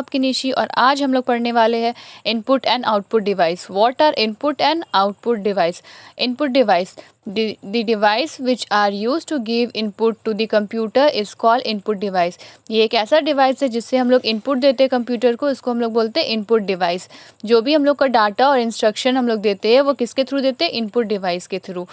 आपकी निशी और आज हम लोग पढ़ने वाले हैं input and output device. What are input and output device? Input device, the device which are used to give input to the computer is called input device। ये एक ऐसा डिवाइस है जिससे हम लोग इनपुट देते हैं कंप्यूटर को, इसको हम लोग बोलते हैं इनपुट डिवाइस। जो भी हम लोग का डाटा और इंस्ट्रक्शन हम लोग देते हैं वो किसके थ्रू देते हैं? इनपुट डिवाइस के थ्रू।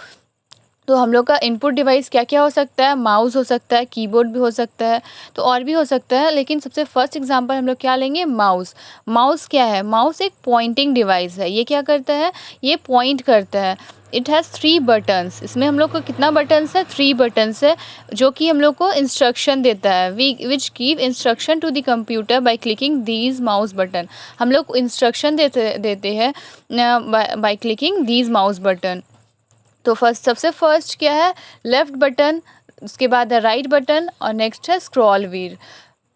तो हम लोग का इनपुट डिवाइस क्या क्या हो सकता है? माउस हो सकता है, कीबोर्ड भी हो सकता है, तो और भी हो सकता है, लेकिन सबसे फर्स्ट एग्जांपल हम लोग क्या लेंगे? माउस। माउस क्या है? माउस एक पॉइंटिंग डिवाइस है। ये क्या करता है? ये पॉइंट करता है। It has 3 buttons. इसमें हम लोग को कितना बटन्स है? 3 बटन्स है, जो कि हम लोग को इंस्ट्रक्शन देता है। Which give instruction to the computer by clicking these mouse button. हम लोग इंस्ट्रक्शन देते हैं by clicking these mouse button. तो सबसे फर्स्ट क्या है? लेफ़्ट बटन, उसके बाद है राइट बटन और नेक्स्ट है स्क्रॉल व्हील।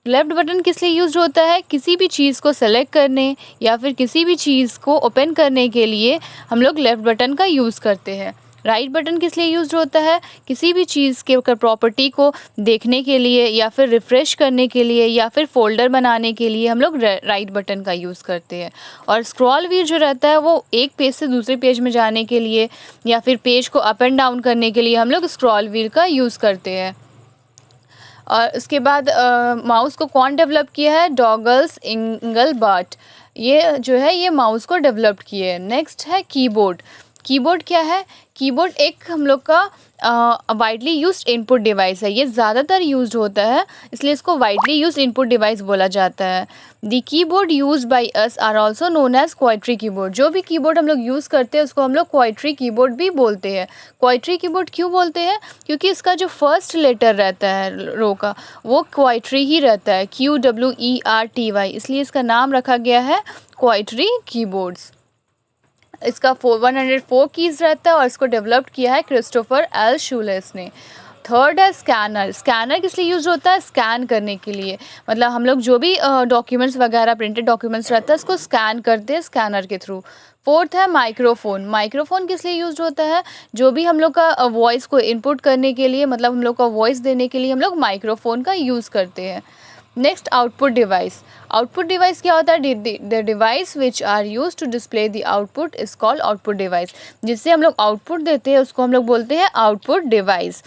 लेफ़्ट बटन किस लिए यूज़ होता है? किसी भी चीज़ को सेलेक्ट करने या फिर किसी भी चीज़ को ओपन करने के लिए हम लोग लेफ़्ट बटन का यूज़ करते हैं। राइट बटन किस लिए यूज़ होता है? किसी भी चीज़ के प्रॉपर्टी को देखने के लिए या फिर रिफ़्रेश करने के लिए या फिर फ़ोल्डर बनाने के लिए हम लोग राइट बटन का यूज़ करते हैं। और स्क्रॉल व्हील जो रहता है वो एक पेज से दूसरे पेज में जाने के लिए या फिर पेज को अप एंड डाउन करने के लिए हम लोग स्क्रॉल व्हील का यूज़ करते हैं। और उसके बाद माउस को कौन डेवलप किया है? डॉगल्स इंगलबर्ट। ये जो है ये माउस को डेवलप किए है। नेक्स्ट है कीबोर्ड। कीबोर्ड क्या है? कीबोर्ड एक हम लोग का वाइडली यूज्ड इनपुट डिवाइस है। ये ज़्यादातर यूज्ड होता है, इसलिए इसको वाइडली यूज्ड इनपुट डिवाइस बोला जाता है। The keyboard used by us are also known as QWERTY keyboard. जो भी कीबोर्ड हम लोग यूज़ करते हैं उसको हम लोग क्वाइट्री कीबोर्ड भी बोलते हैं। क्वाइट्री कीबोर्ड क्यों बोलते हैं? क्योंकि इसका जो फर्स्ट लेटर रहता है रो का वो क्वाइट्री ही रहता है, QWERTY, इसलिए इसका नाम रखा गया है क्वाइट्री कीबोर्ड्स। इसका 104 कीज़ रहता है और इसको डेवलप किया है क्रिस्टोफर एल शूलेस ने। थर्ड है स्कैनर। स्कैनर किस लिए यूज़ होता है? स्कैन करने के लिए, मतलब हम लोग जो भी डॉक्यूमेंट्स वगैरह प्रिंटेड डॉक्यूमेंट्स रहता है उसको स्कैन करते हैं स्कैनर के थ्रू। फोर्थ है माइक्रोफ़ोन। माइक्रोफ़ोन किस लिए यूज़ होता है? जो भी हम लोग का वॉइस को इनपुट करने के लिए, मतलब हम लोग का वॉइस देने के लिए हम लोग माइक्रोफ़ोन का यूज़ करते हैं। Next output device. Output device क्या होता है? The device which are use to display the output is called output device. जिससे हम लोग आउटपुट देते हैं उसको हम लोग बोलते हैं आउटपुट डिवाइस।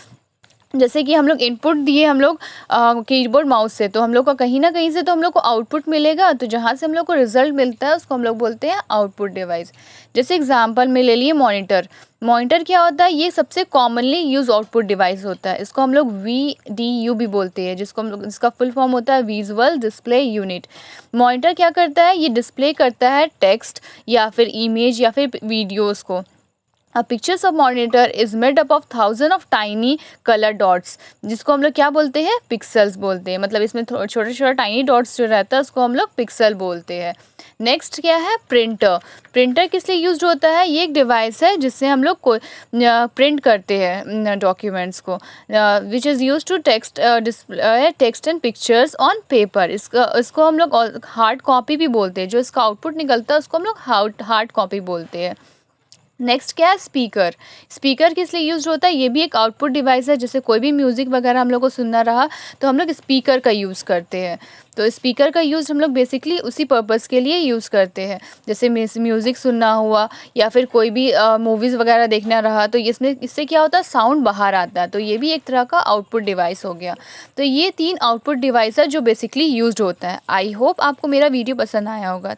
जैसे कि हम लोग इनपुट दिए हम लोग कीबोर्ड माउस से, तो हम लोग को कहीं ना कहीं से तो हम लोग को आउटपुट मिलेगा, तो जहाँ से हम लोग को रिजल्ट मिलता है उसको हम लोग बोलते हैं आउटपुट डिवाइस। जैसे एग्जांपल में ले लिए मॉनिटर। मॉनिटर क्या होता है? ये सबसे कॉमनली यूज आउटपुट डिवाइस होता है। इसको हम लोग VDU भी बोलते हैं, जिसको हम लोग इसका फुल फॉर्म होता है विजुअल डिस्प्ले यूनिट। मॉनिटर क्या करता है? ये डिस्प्ले करता है टेक्स्ट या फिर इमेज या फिर वीडियोज़ को। A pictures of monitor is made up of thousands of tiny color dots, जिसको हम लोग क्या बोलते हैं? पिक्सल्स बोलते हैं। मतलब इसमें छोटे छोटे टाइनी डॉट्स जो रहता है उसको हम लोग पिक्सल बोलते हैं। नेक्स्ट क्या है? प्रिंटर। प्रिंटर किस लिए यूज्ड होता है? ये एक डिवाइस है जिससे हम लोग को प्रिंट करते हैं डॉक्यूमेंट्स को, which is use to text and pictures on paper. इसको हम लोग हार्ड कॉपी भी बोलते हैं। जो इसका आउटपुट निकलता है उसको हम लोग हार्ड कॉपी बोलते हैं। नेक्स्ट क्या है? स्पीकर। स्पीकर किस लिए यूज़ होता है? ये भी एक आउटपुट डिवाइस है। जैसे कोई भी म्यूज़िक वगैरह हम लोग को सुनना रहा तो हम लोग स्पीकर का यूज़ करते हैं। तो स्पीकर का यूज़ हम लोग बेसिकली उसी पर्पज़ के लिए यूज़ करते हैं। जैसे म्यूज़िक सुनना हुआ या फिर कोई भी मूवीज़ वगैरह देखना रहा तो इससे क्या होता है? साउंड बाहर आता है, तो ये भी एक तरह का आउटपुट डिवाइस हो गया। तो ये 3 आउटपुट डिवाइस है जो बेसिकली यूज्ड होता है। आई होप आपको मेरा वीडियो पसंद आया होगा।